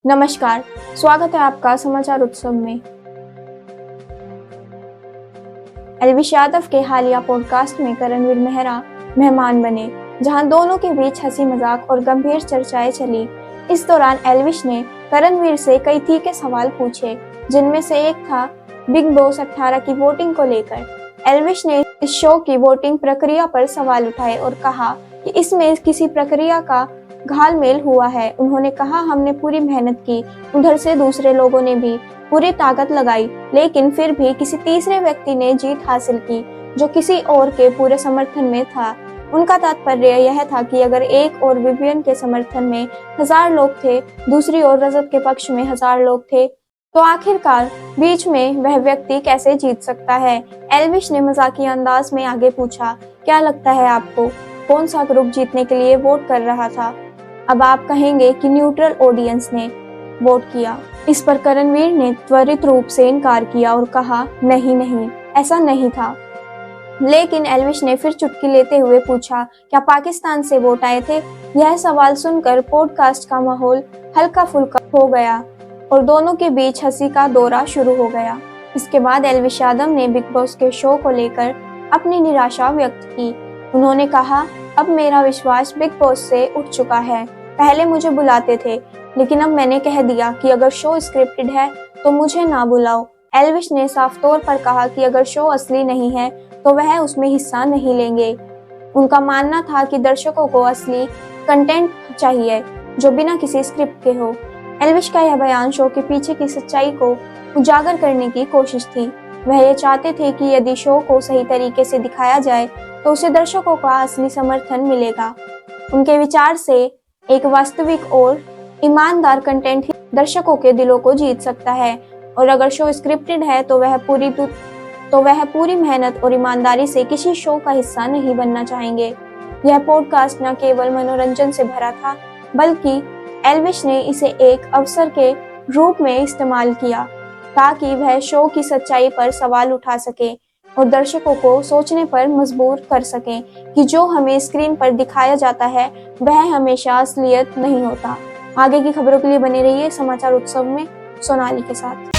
नमस्कार, स्वागत है आपका समाचार उत्सव में। एल्विश यादव के हालिया पॉडकास्ट में करणवीर मेहरा मेहमान बने, जहां दोनों के बीच हंसी मजाक और गंभीर चर्चाएं चली। इस दौरान एल्विश ने करणवीर से कई तीखे सवाल पूछे, जिनमें से एक था बिग बॉस 18 की वोटिंग को लेकर। एल्विश ने इस शो की वोटिंग प्रक्रिया पर सवाल उठाए और कहा कि इसमें किसी प्रक्रिया का घालमेल हुआ है। उन्होंने कहा, हमने पूरी मेहनत की, उधर से दूसरे लोगों ने भी पूरी ताकत लगाई, लेकिन फिर भी किसी तीसरे व्यक्ति ने जीत हासिल की जो किसी और के पूरे समर्थन में था। उनका तात्पर्य यह था कि अगर एक और विवियन के समर्थन में 1000 लोग थे, दूसरी ओर रजत के पक्ष में 1000 लोग थे, तो आखिरकार बीच में वह व्यक्ति कैसे जीत सकता है। एल्विश ने मजाकिया अंदाज में आगे पूछा, क्या लगता है आपको, कौन सा ग्रुप जीतने के लिए वोट कर रहा था? अब आप कहेंगे कि न्यूट्रल ऑडियंस ने वोट किया। इस पर करणवीर ने त्वरित रूप से इनकार किया और कहा, नहीं, ऐसा नहीं था। लेकिन एल्विश ने फिर चुटकी लेते हुए पूछा, क्या पाकिस्तान से वोट आए थे? यह सवाल सुनकर पॉडकास्ट का माहौल हल्का फुल्का हो गया और दोनों के बीच हंसी का दौरा शुरू हो गया। इसके बाद एल्विश यादव ने बिग बॉस के शो को लेकर अपनी निराशा व्यक्त की। उन्होंने कहा, अब मेरा विश्वास बिग बॉस से उठ चुका है। पहले मुझे बुलाते थे, लेकिन अब मैंने कह दिया कि अगर शो स्क्रिप्टेड है तो मुझे ना बुलाओ। एल्विश ने साफ तौर पर कहा कि अगर शो असली नहीं है तो वह उसमें हिस्सा नहीं लेंगे। उनका मानना था कि दर्शकों को असली कंटेंट चाहिए जो बिना किसी स्क्रिप्ट के हो। एल्विश का यह बयान शो के पीछे की सच्चाई को उजागर करने की कोशिश थी। वह ये चाहते थे कि यदि शो को सही तरीके से दिखाया जाए तो उसे दर्शकों का असली समर्थन मिलेगा। उनके विचार से एक वास्तविक और ईमानदार कंटेंट ही दर्शकों के दिलों को जीत सकता है, और अगर शो स्क्रिप्टेड है तो वह पूरी मेहनत और ईमानदारी से किसी शो का हिस्सा नहीं बनना चाहेंगे। यह पॉडकास्ट न केवल मनोरंजन से भरा था, बल्कि एल्विश ने इसे एक अवसर के रूप में इस्तेमाल किया ताकि वह शो की सच्चाई पर सवाल उठा सके और दर्शकों को सोचने पर मजबूर कर सकें कि जो हमें स्क्रीन पर दिखाया जाता है वह हमेशा असलियत नहीं होता। आगे की खबरों के लिए बने रहिए समाचार उत्सव में सोनाली के साथ।